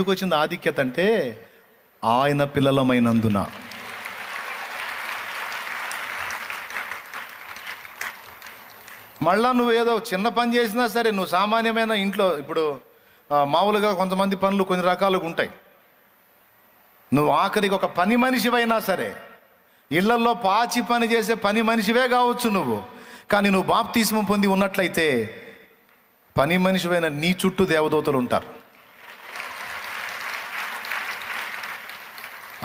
ఎందుకు వచ్చింది ఆధిక్యత అంటే ఆయన పిల్లలమైనందున. మళ్ళా నువ్వు ఏదో చిన్న పని చేసినా సరే, నువ్వు సామాన్యమైన ఇంట్లో ఇప్పుడు మామూలుగా కొంతమంది పనులు కొన్ని రకాలుగా ఉంటాయి. నువ్వు ఆఖరికి ఒక పని మనిషివైనా సరే, ఇళ్లల్లో పాచి పని చేసే పని మనిషివే కావచ్చు నువ్వు, కానీ నువ్వు బాప్తిస్మం పొంది ఉన్నట్లయితే పని మనిషివైన నీ చుట్టూ దేవదూతలు ఉంటారు.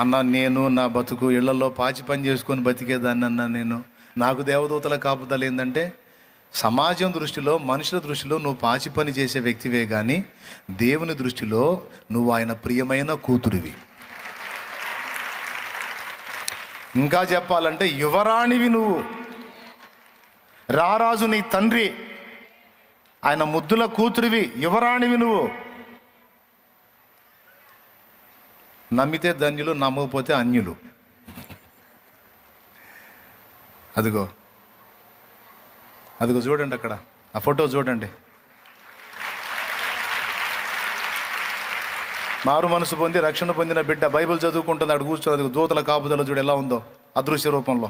అన్నా నేను నా బతుకు ఇళ్లలో పాచి పని చేసుకొని బతికేదాన్ని అన్నా నేను, నాకు దేవదూతల కాపుదల ఏంటంటే సమాజం దృష్టిలో, మనుషుల దృష్టిలో నువ్వు పాచి పని చేసే వ్యక్తివే, కానీ దేవుని దృష్టిలో నువ్వు ఆయన ప్రియమైన కూతురివి. ఇంకా చెప్పాలంటే యువరాణివి నువ్వు. రారాజు నీ తండ్రి, ఆయన ముద్దుల కూతురివి, యువరాణివి నువ్వు. నమ్మితే ధన్యులు, నమ్మకపోతే అన్యులు. అదిగో అదిగో చూడండి, అక్కడ ఆ ఫోటో చూడండి. మారు మనసు పొంది రక్షణ పొందిన బిడ్డ బైబిల్ చదువుకుంటుంది, అక్కడ కూర్చొని. అది దూతల కాపుదల చూడు ఎలా ఉందో అదృశ్య రూపంలో.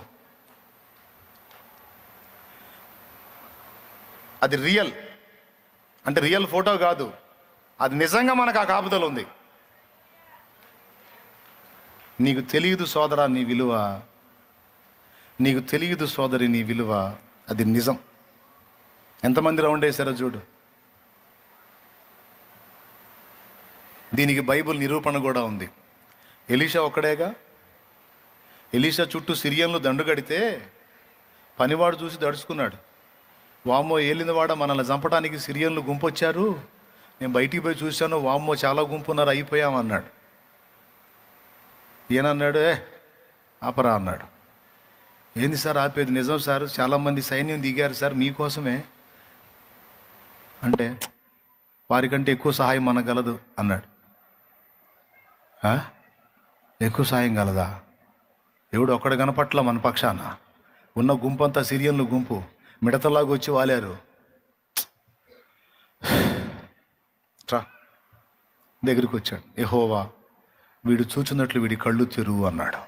అది రియల్ అంటే రియల్ ఫోటో కాదు, అది నిజంగా మనకు ఆ కాపుదల ఉంది. నీకు తెలియదు సోదరా నీ విలువ, నీకు తెలియదు సోదరి నీ విలువ, అది నిజం. ఎంతమంది రౌండ్ వేశారో చూడు. దీనికి బైబిల్ నిరూపణ కూడా ఉంది. ఎలీషా ఒక్కడేగా, ఎలీషా చుట్టూ సిరియన్లు దండు కడితే పనివాడు చూసి దడుచుకున్నాడు. వామ్మో ఏలినవాడ, మనల్ని చంపడానికి సిరియన్లు గుంపు వచ్చారు, నేను బయటికి పోయి చూశాను, వామ్మో చాలా గుంపు ఉన్నారు, అయిపోయామన్నాడు. ఈయనన్నాడు, ఆపరా అన్నాడు. ఏంది సార్ ఆపేది? నిజం సార్, చాలామంది సైన్యం దిగారు సార్ మీకోసమే అంటే, వారికంటే ఎక్కువ సహాయం మనగలదు అన్నాడు. ఎక్కువ సాయం కలదా? ఎవడు ఒక్కడ కనపట్ల మన పక్షాన, ఉన్న గుంపు అంతా సిరియన్లు గుంపు మిడతలాగా వచ్చి వాలారు. దగ్గరికి వచ్చాడు. యెహోవా, వీడు చూచున్నట్లు వీడి కళ్ళు తెరువు అన్నాడు.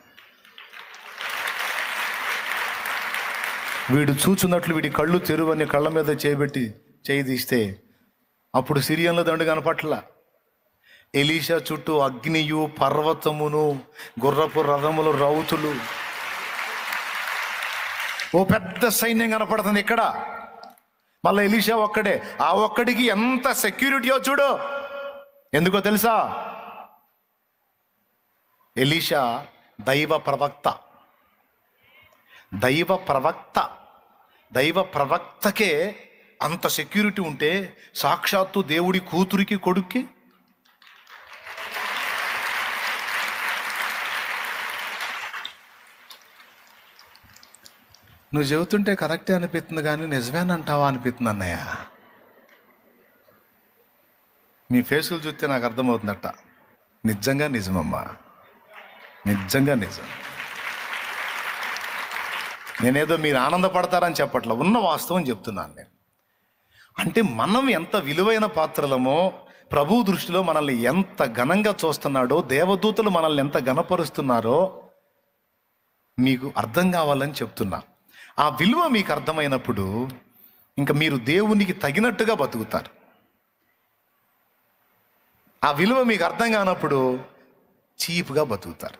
వీడు చూచున్నట్లు వీడి కళ్ళు తెరువు అని కళ్ళ మీద చేయబెట్టి చేయి తీస్తే అప్పుడు సిరియన్ల దండు కనపట్ల. ఎలీషా చుట్టూ అగ్నియు పర్వతమును గుర్రపు రథములు రౌతులు, ఓ పెద్ద సైన్యం కనపడుతుంది ఇక్కడ. మళ్ళీ ఎలీషా ఒక్కడే, ఆ ఒక్కడికి ఎంత సెక్యూరిటీయో చూడు. ఎందుకో తెలుసా? ఎలీషా దైవ ప్రవక్త. దైవ ప్రవక్త, దైవ ప్రవక్తకే అంత సెక్యూరిటీ ఉంటే సాక్షాత్తు దేవుడి కూతురికి కొడుక్కి. నువ్వు చెబుతుంటే కరెక్టే అనిపిస్తుంది, కానీ నిజమేనంటావా అనిపిస్తుంది అన్నయ్య. మీ ఫేసులు చూస్తే నాకు అర్థమవుతుందట, నిజంగా నిజమమ్మా, నిజంగా నిజం. నేనేదో మీరు ఆనందపడతారని చెప్పట్లా, ఉన్న వాస్తవం చెప్తున్నాను నేను. అంటే మనం ఎంత విలువైన పాత్రలమో, ప్రభు దృష్టిలో మనల్ని ఎంత ఘనంగా చూస్తున్నాడో, దేవదూతలు మనల్ని ఎంత ఘనపరుస్తున్నారో మీకు అర్థం కావాలని చెప్తున్నా. ఆ విలువ మీకు అర్థమైనప్పుడు ఇంకా మీరు దేవునికి తగినట్టుగా బతుకుతారు. ఆ విలువ మీకు అర్థం కానప్పుడు చీప్గా బతుకుతారు.